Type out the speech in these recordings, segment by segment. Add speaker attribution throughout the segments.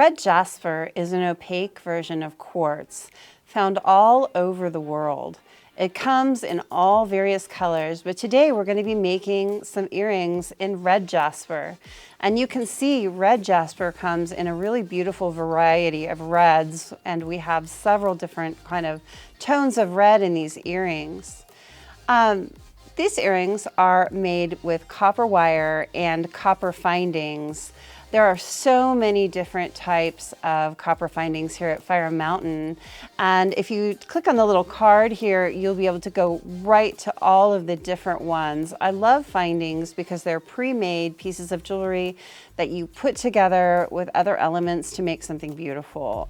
Speaker 1: Red jasper is an opaque version of quartz found all over the world. It comes in all various colors, but today we're going to be making some earrings in red jasper. And you can see red jasper comes in a really beautiful variety of reds, and we have several different kind of tones of red in these earrings. These earrings are made with copper wire and copper findings. There are so many different types of copper findings here at Fire Mountain. And if you click on the little card here, you'll be able to go right to all of the different ones. I love findings because they're pre-made pieces of jewelry that you put together with other elements to make something beautiful.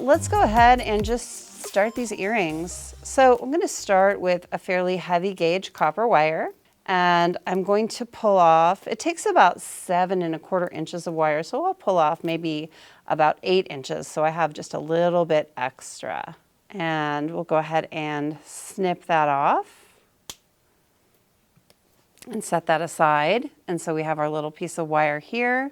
Speaker 1: Let's go ahead and just start these earrings. So I'm going to start with a fairly heavy gauge copper wire, and I'm going to pull off, it takes about 7¼ inches of wire, so I'll pull off maybe about 8 inches, so I have just a little bit extra. And we'll go ahead and snip that off and set that aside. And so we have our little piece of wire here.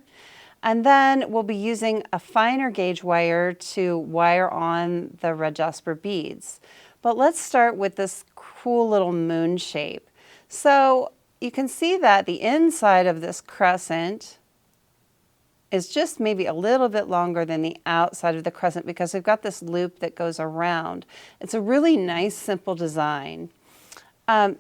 Speaker 1: And then we'll be using a finer gauge wire to wire on the red jasper beads. But let's start with this cool little moon shape. So you can see that the inside of this crescent is just maybe a little bit longer than the outside of the crescent because we've got this loop that goes around. It's a really nice, simple design.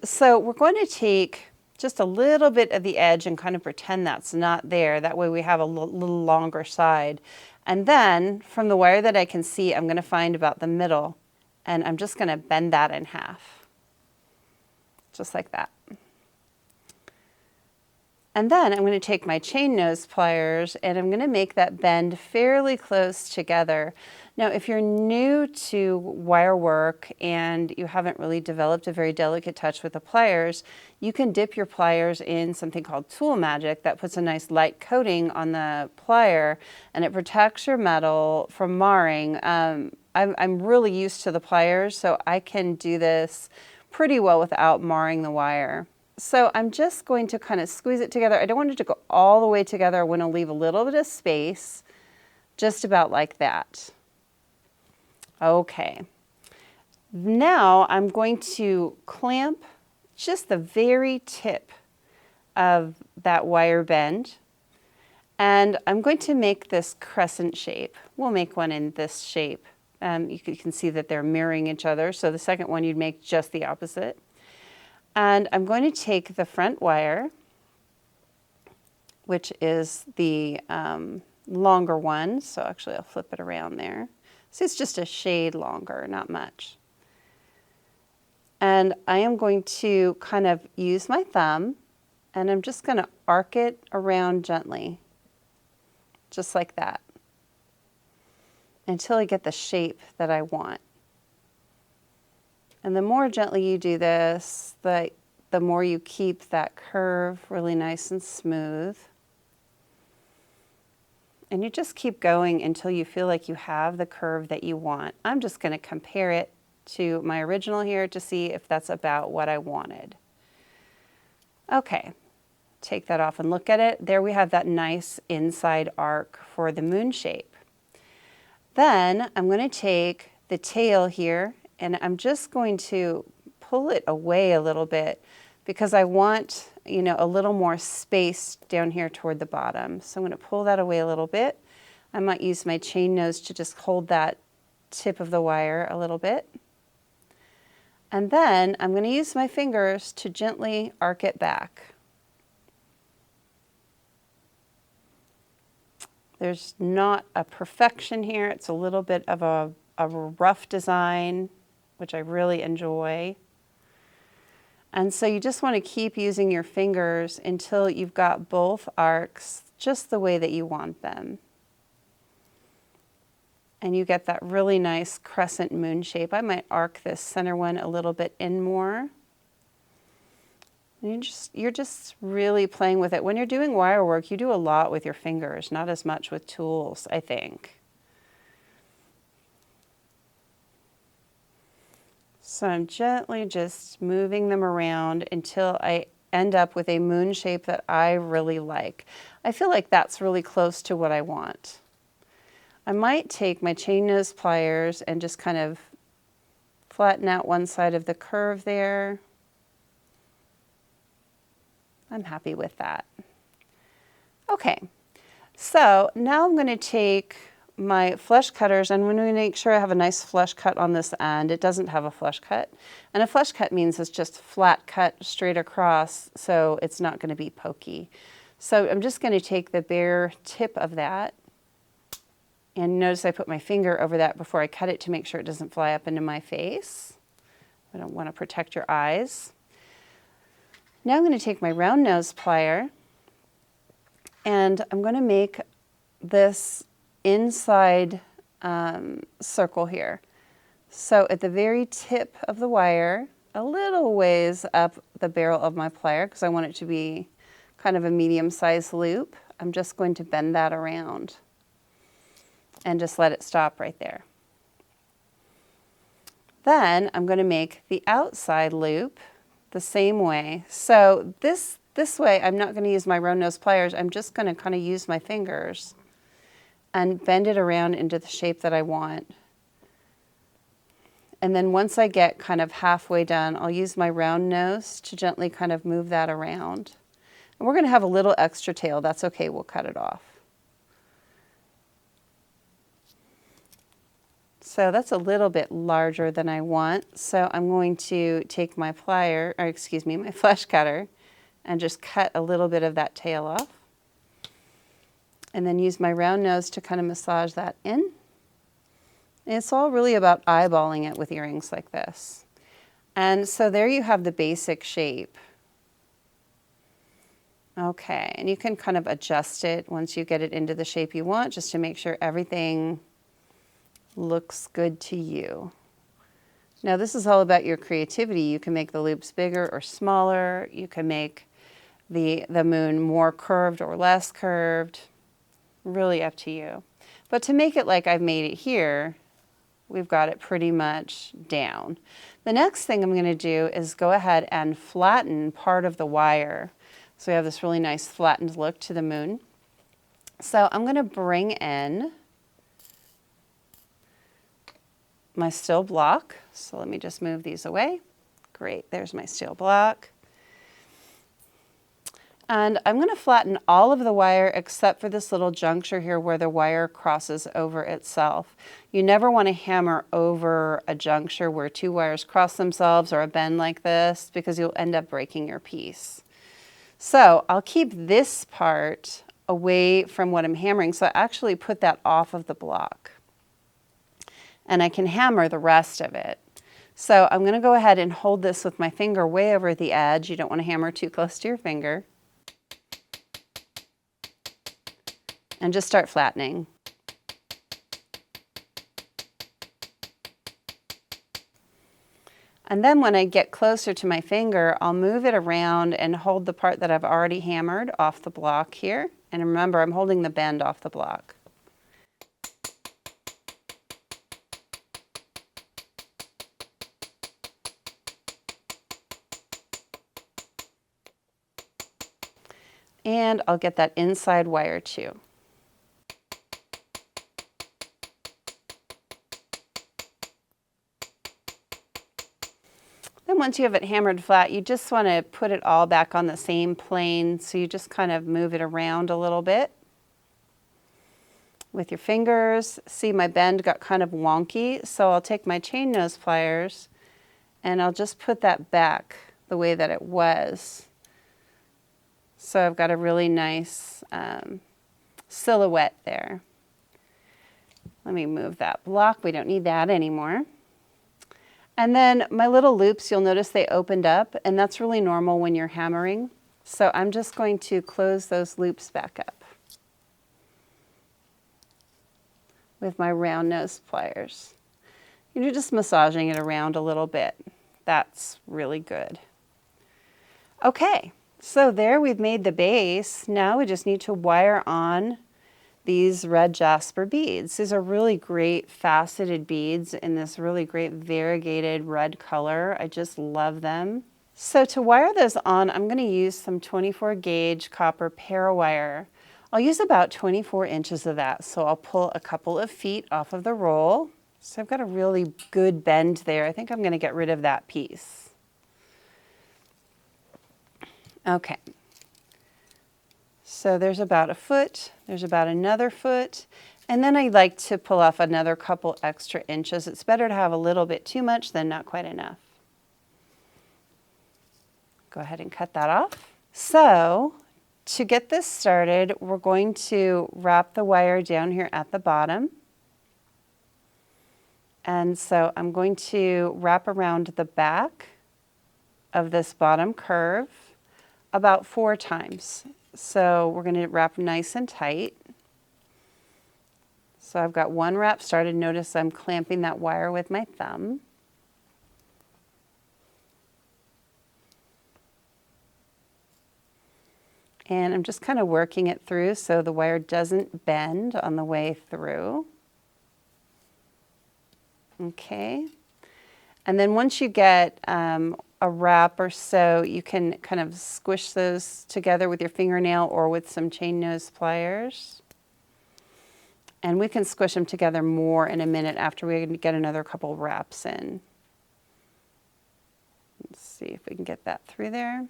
Speaker 1: So we're going to take just a little bit of the edge and kind of pretend that's not there. That way we have a little longer side. And then from the wire that I can see, I'm going to find about the middle, and I'm just going to bend that in half. Just like that. And then I'm going to take my chain nose pliers and I'm going to make that bend fairly close together. Now, if you're new to wire work and you haven't really developed a very delicate touch with the pliers, you can dip your pliers in something called Tool Magic that puts a nice light coating on the plier and it protects your metal from marring. I'm really used to the pliers, so I can do this pretty well without marring the wire. So I'm just going to kind of squeeze it together. I don't want it to go all the way together. I want to leave a little bit of space, just about like that. Okay. Now I'm going to clamp just the very tip of that wire bend. And I'm going to make this crescent shape. We'll make one in this shape. You can see that they're mirroring each other. So the second one you'd make just the opposite. And I'm going to take the front wire, which is the longer one. So actually I'll flip it around there. So it's just a shade longer, not much. And I am going to kind of use my thumb and I'm just going to arc it around gently, just like that, until I get the shape that I want. And the more gently you do this, the more you keep that curve really nice and smooth. And you just keep going until you feel like you have the curve that you want. I'm just going to compare it to my original here to see if that's about what I wanted. Okay, take that off and look at it. There we have that nice inside arc for the moon shape. Then I'm going to take the tail here and I'm just going to pull it away a little bit because I want, you know, a little more space down here toward the bottom. So I'm going to pull that away a little bit. I might use my chain nose to just hold that tip of the wire a little bit. And then I'm going to use my fingers to gently arc it back. There's not a perfection here. It's a little bit of a rough design, which I really enjoy. And so you just want to keep using your fingers until you've got both arcs just the way that you want them. And you get that really nice crescent moon shape. I might arc this center one a little bit in more. And you're just really playing with it. When you're doing wire work, you do a lot with your fingers, not as much with tools, I think. So I'm gently just moving them around until I end up with a moon shape that I really like. I feel like that's really close to what I want. I might take my chain nose pliers and just kind of flatten out one side of the curve there. I'm happy with that. Okay, so now I'm going to take my flush cutters and I'm going to make sure I have a nice flush cut on this end. It doesn't have a flush cut. And a flush cut means it's just flat cut straight across, so it's not going to be pokey. So I'm just going to take the bare tip of that, and notice I put my finger over that before I cut it to make sure it doesn't fly up into my face. I don't want to protect your eyes. Now I'm going to take my round nose plier and I'm going to make this inside circle here. So at the very tip of the wire, a little ways up the barrel of my plier, because I want it to be kind of a medium-sized loop, I'm just going to bend that around and just let it stop right there. Then I'm going to make the outside loop the same way. So this way I'm not going to use my round nose pliers, I'm just going to kind of use my fingers and bend it around into the shape that I want. And then once I get kind of halfway done, I'll use my round nose to gently kind of move that around. And we're going to have a little extra tail, that's okay, we'll cut it off. So that's a little bit larger than I want. So I'm going to take my plier, or excuse me, my flush cutter, and just cut a little bit of that tail off. And then use my round nose to kind of massage that in. And it's all really about eyeballing it with earrings like this. And so there you have the basic shape. Okay, and you can kind of adjust it once you get it into the shape you want, just to make sure everything looks good to you. Now this is all about your creativity. You can make the loops bigger or smaller. You can make the moon more curved or less curved. Really up to you. But to make it like I've made it here, we've got it pretty much down. The next thing I'm going to do is go ahead and flatten part of the wire. So we have this really nice flattened look to the moon. So I'm going to bring in my steel block. So let me just move these away. Great, there's my steel block. And I'm going to flatten all of the wire except for this little juncture here where the wire crosses over itself. You never want to hammer over a juncture where two wires cross themselves or a bend like this, because you'll end up breaking your piece. So I'll keep this part away from what I'm hammering. So I actually put that off of the block. And I can hammer the rest of it. So I'm going to go ahead and hold this with my finger way over the edge. You don't want to hammer too close to your finger. And just start flattening. And then when I get closer to my finger, I'll move it around and hold the part that I've already hammered off the block here. And remember, I'm holding the bend off the block. And I'll get that inside wire too. Then once you have it hammered flat, you just want to put it all back on the same plane. So you just kind of move it around a little bit with your fingers. See, my bend got kind of wonky. So I'll take my chain nose pliers and I'll just put that back the way that it was. So I've got a really nice silhouette there. Let me move that block. We don't need that anymore. And then my little loops, you'll notice they opened up, and that's really normal when you're hammering. So I'm just going to close those loops back up with my round nose pliers. You're just massaging it around a little bit. That's really good. Okay, so there we've made the base. Now we just need to wire on these red Jasper beads. These are really great faceted beads in this really great variegated red color. I just love them. So to wire those on, I'm going to use some 24 gauge copper parawire. I'll use about 24 inches of that, so I'll pull a couple of feet off of the roll. So I've got a really good bend there. I think I'm going to get rid of that piece. Okay. So there's about a foot, there's about another foot, and then I like to pull off another couple extra inches. It's better to have a little bit too much than not quite enough. Go ahead and cut that off. So to get this started, we're going to wrap the wire down here at the bottom. And so I'm going to wrap around the back of this bottom curve about 4 times. So we're going to wrap nice and tight. So I've got one wrap started. Notice I'm clamping that wire with my thumb. And I'm just kind of working it through so the wire doesn't bend on the way through. Okay. And then once you get a wrap or so, you can kind of squish those together with your fingernail or with some chain nose pliers. And we can squish them together more in a minute after we get another couple wraps in. Let's see if we can get that through there.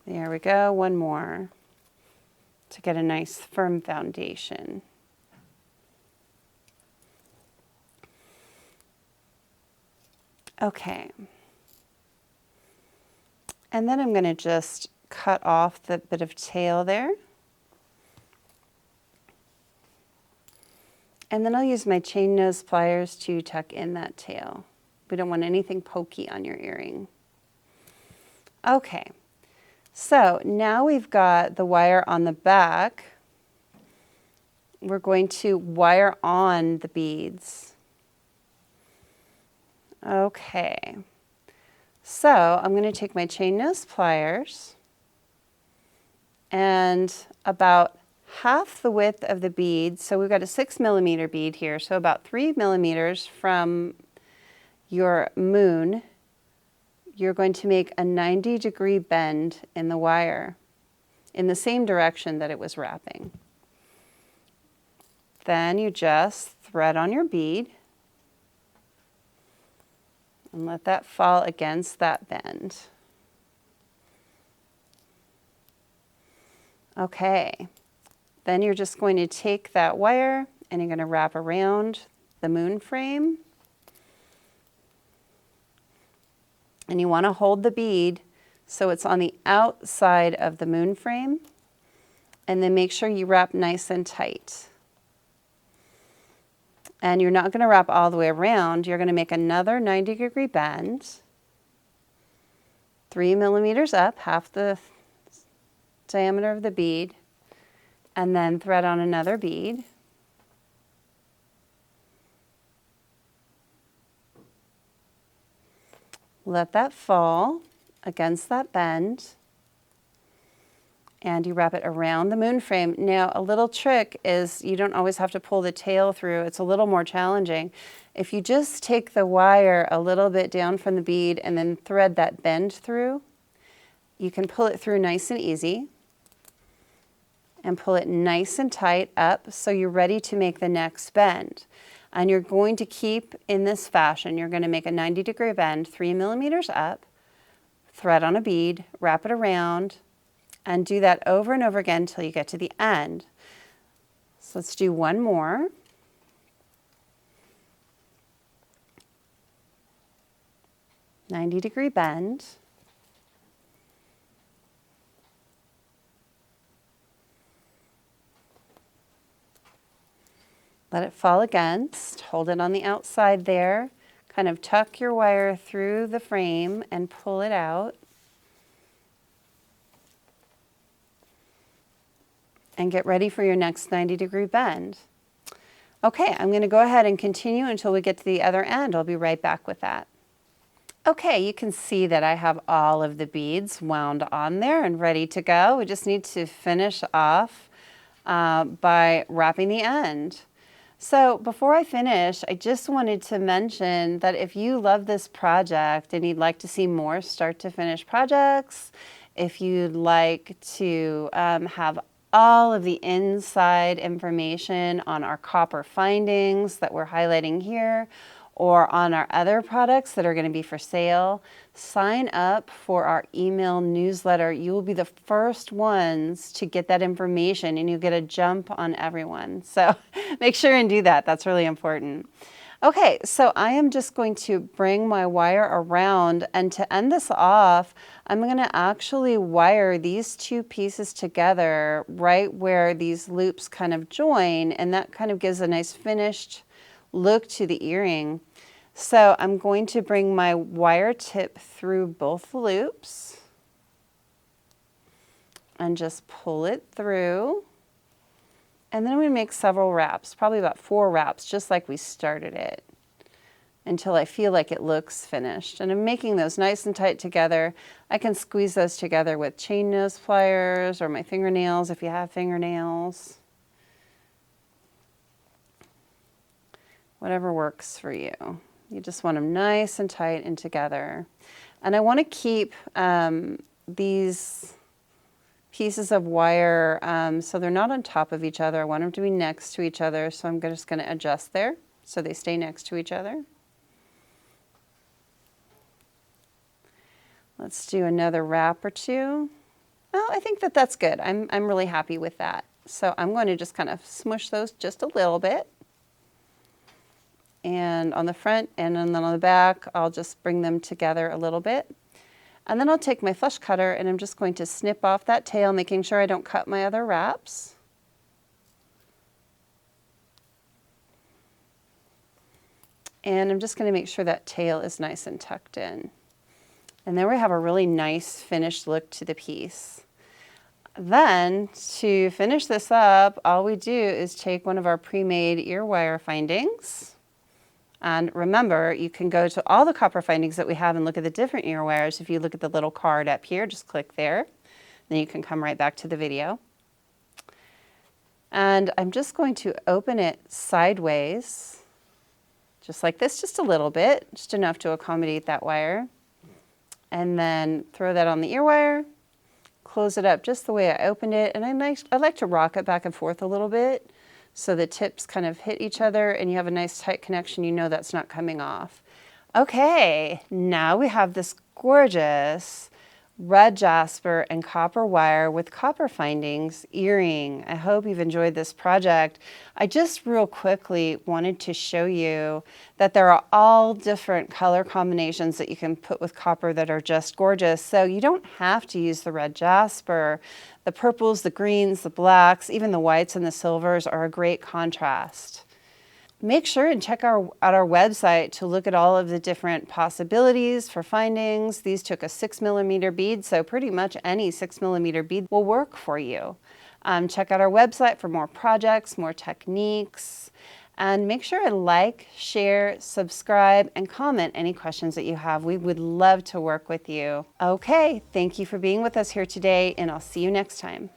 Speaker 1: There we go, one more to get a nice firm foundation. Okay. And then I'm going to just cut off the bit of tail there. And then I'll use my chain nose pliers to tuck in that tail. We don't want anything pokey on your earring. Okay. So now we've got the wire on the back. We're going to wire on the beads. Okay. So I'm going to take my chain nose pliers and about half the width of the bead, so we've got a 6mm bead here, so about 3mm from your moon, you're going to make a 90-degree bend in the wire in the same direction that it was wrapping. Then you just thread on your bead and let that fall against that bend. Okay, then you're just going to take that wire and you're going to wrap around the moon frame. And you want to hold the bead so it's on the outside of the moon frame. And then make sure you wrap nice and tight. And you're not going to wrap all the way around. You're going to make another 90-degree bend. 3mm up, half the diameter of the bead. And then thread on another bead. Let that fall against that bend, and you wrap it around the moon frame. Now, a little trick is you don't always have to pull the tail through. It's a little more challenging. If you just take the wire a little bit down from the bead and then thread that bend through, you can pull it through nice and easy and pull it nice and tight up so you're ready to make the next bend. And you're going to keep in this fashion. You're going to make a 90-degree bend, 3mm up, thread on a bead, wrap it around, and do that over and over again until you get to the end. So let's do one more. "90-degree bend. Let it fall against, hold it on the outside there, kind of tuck your wire through the frame and pull it out. And get ready for your next 90-degree bend. Okay, I'm going to go ahead and continue until we get to the other end. I'll be right back with that. Okay, you can see that I have all of the beads wound on there and ready to go. We just need to finish off by wrapping the end. So before I finish, I just wanted to mention that if you love this project and you'd like to see more start to finish projects, if you'd like to have all of the inside information on our copper findings that we're highlighting here, or on our other products that are going to be for sale, sign up for our email newsletter. You will be the first ones to get that information and you get a jump on everyone. So make sure and do that. That's really important. Okay, so I am just going to bring my wire around, and to end this off, I'm going to actually wire these two pieces together right where these loops kind of join, and that kind of gives a nice finished look to the earring. So I'm going to bring my wire tip through both loops and just pull it through. And then I'm going to make several wraps, probably about 4 wraps, just like we started it, until I feel like it looks finished. And I'm making those nice and tight together. I can squeeze those together with chain nose pliers or my fingernails if you have fingernails. Whatever works for you. You just want them nice and tight and together. And I want to keep these pieces of wire so they're not on top of each other. I want them to be next to each other, so I'm just going to adjust there so they stay next to each other. Let's do another wrap or two. Well, I think that that's good. I'm really happy with that. So I'm going to just kind of smush those just a little bit. And on the front and then on the back, I'll just bring them together a little bit. And then I'll take my flush cutter and I'm just going to snip off that tail, making sure I don't cut my other wraps. And I'm just going to make sure that tail is nice and tucked in. And there we have a really nice finished look to the piece. Then to finish this up, all we do is take one of our pre-made ear wire findings. And remember, you can go to all the copper findings that we have and look at the different ear wires. If you look at the little card up here, just click there. Then you can come right back to the video. And I'm just going to open it sideways, just like this, just a little bit, just enough to accommodate that wire. And then throw that on the ear wire, close it up just the way I opened it. And I like to rock it back and forth a little bit, so the tips kind of hit each other and you have a nice tight connection. You know that's not coming off. Okay, now we have this gorgeous red jasper and copper wire with copper findings earring. I hope you've enjoyed this project. I just real quickly wanted to show you that there are all different color combinations that you can put with copper that are just gorgeous. So you don't have to use the red jasper. The purples, the greens, the blacks, even the whites and the silvers are a great contrast. Make sure and check out our website to look at all of the different possibilities for findings. These took a 6mm bead, so pretty much any 6mm bead will work for you. Check out our website for more projects, more techniques, and make sure to like, share, subscribe, and comment any questions that you have. We would love to work with you. Okay, thank you for being with us here today, and I'll see you next time.